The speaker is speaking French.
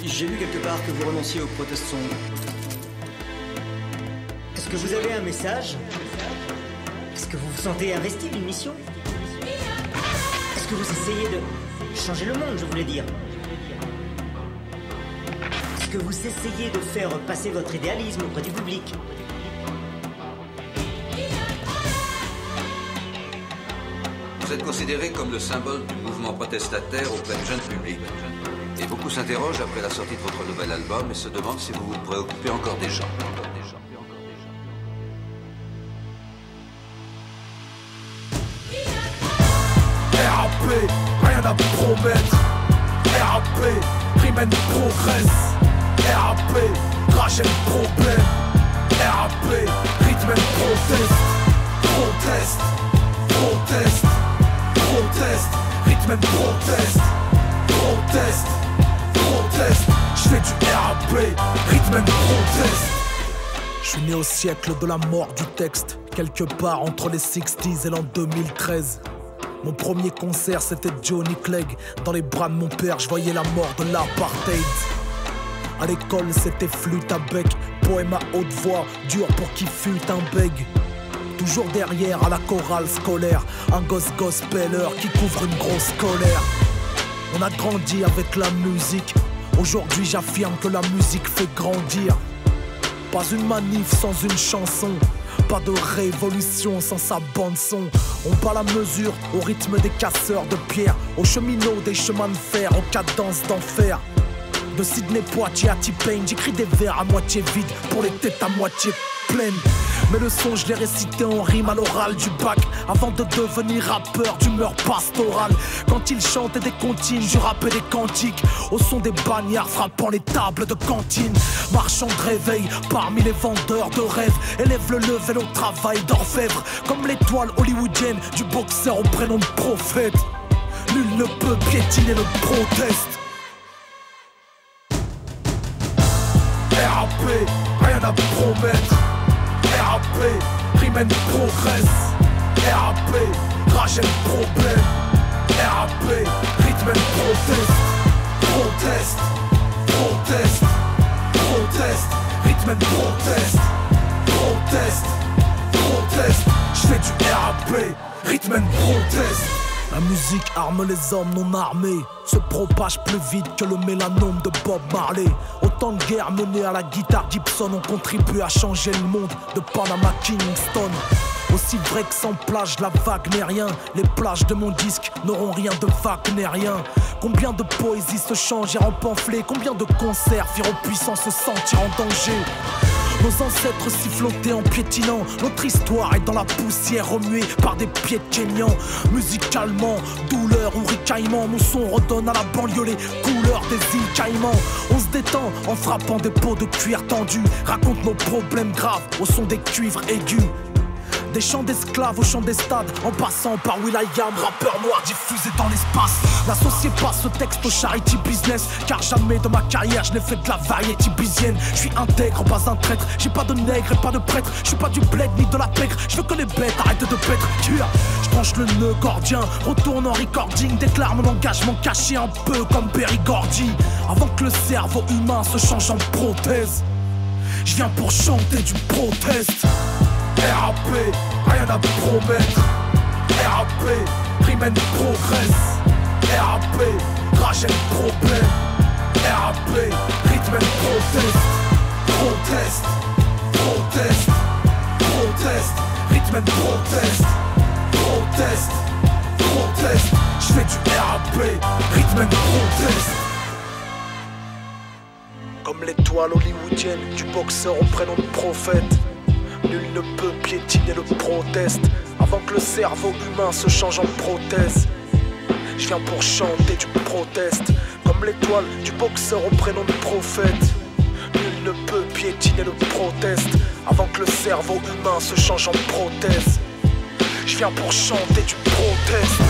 J'ai lu quelque part que vous renonciez au protest song. Est-ce que vous avez un message? Est-ce que vous vous sentez investi d'une mission? Est-ce que vous essayez de changer le monde, je voulais dire? Est-ce que vous essayez de faire passer votre idéalisme auprès du public? Vous êtes considéré comme le symbole du mouvement protestataire auprès du jeune public. Et beaucoup s'interrogent après la sortie de votre nouvel album et se demandent si vous vous préoccupez encore des gens. RAP, rien à promettre. RAP, Riemann progresse. RAP, rage et problème. RAP, rythme proteste. Proteste, proteste, proteste, rythme proteste. Proteste, proteste, je fais du RAP, rythme proteste. Je suis né au siècle de la mort du texte, quelque part entre les 60s et l'an 2013. Mon premier concert c'était Johnny Clegg. Dans les bras de mon père je voyais la mort de l'apartheid. À l'école c'était flûte à bec, poème à haute voix, dur pour qui fut un bègue. Toujours derrière à la chorale scolaire, un gosse gospeler qui couvre une grosse colère. On a grandi avec la musique, aujourd'hui j'affirme que la musique fait grandir. Pas une manif sans une chanson, pas de révolution sans sa bande son. On bat la mesure au rythme des casseurs de pierre, aux cheminots des chemins de fer, aux cadences d'enfer. De Sydney Poitiers à T-Pain, j'écris des vers à moitié vides pour les têtes à moitié pleines. Mais le son je l'ai récité en rime à l'oral du bac, avant de devenir rappeur d'humeur pastorale. Quand il chantait des comptines, je rappais des cantiques au son des bagnards frappant les tables de cantine. Marchand de réveil parmi les vendeurs de rêves, élève le level au travail d'orfèvre, comme l'étoile hollywoodienne du boxeur au prénom de prophète. Nul ne peut piétiner le proteste. RAP, rien à promettre. RAP, Riemann progresse. RAP, rage et problème. RAP, rythme proteste. Proteste, proteste, proteste, rythme proteste. Proteste, proteste, j'fais du RAP, rythme proteste. La musique arme les hommes non armés, se propage plus vite que le mélanome de Bob Marley. Autant de guerres menées à la guitare Gibson ont contribué à changer le monde, de Panama à Kingston. Aussi vrai que sans plage la vague n'est rien, les plages de mon disque n'auront rien de wagnérien. Combien de poésies se changèrent en pamphlets, combien de concerts firent aux puissants se sentir en danger. Nos ancêtres sifflotaient en piétinant, notre histoire est dans la poussière remuée par des pieds de Kenyans. Musicalement, douleur ou ricaillement, mon son redonne à la banlieue les couleurs des îles Caïmans. On se détend en frappant des pots de cuir tendus, raconte nos problèmes graves au son des cuivres aigus. Des chants d'esclaves au chant des stades, en passant par will.i.am, rappeur noir diffusé dans l'espace. N'associez pas ce texte au charity business, car jamais de ma carrière je n'ai fait de la variété bizienne. Je suis intègre, pas un traître, j'ai pas de nègre et pas de prêtre. Je suis pas du bled ni de la pègre, je veux que les bêtes arrêtent de pètre. Je tranche le nœud gordien, retourne en recording, déclare mon engagement caché un peu comme Périgordy. Avant que le cerveau humain se change en prothèse, je viens pour chanter du proteste. RAP, rien à promettre. RAP, Riemann progresse. RAP, rage et problème. RAP, rythme proteste. Proteste, proteste, proteste, rythme proteste. Proteste, proteste, j'fais du RAP, rythme proteste. Comme l'étoile hollywoodienne du boxeur au prénom de prophète. Nul ne peut piétiner le proteste avant que le cerveau humain se change en prothèse. Je viens pour chanter du proteste, comme l'étoile du boxeur au prénom de prophète. Nul ne peut piétiner le proteste avant que le cerveau humain se change en prothèse. Je viens pour chanter du proteste.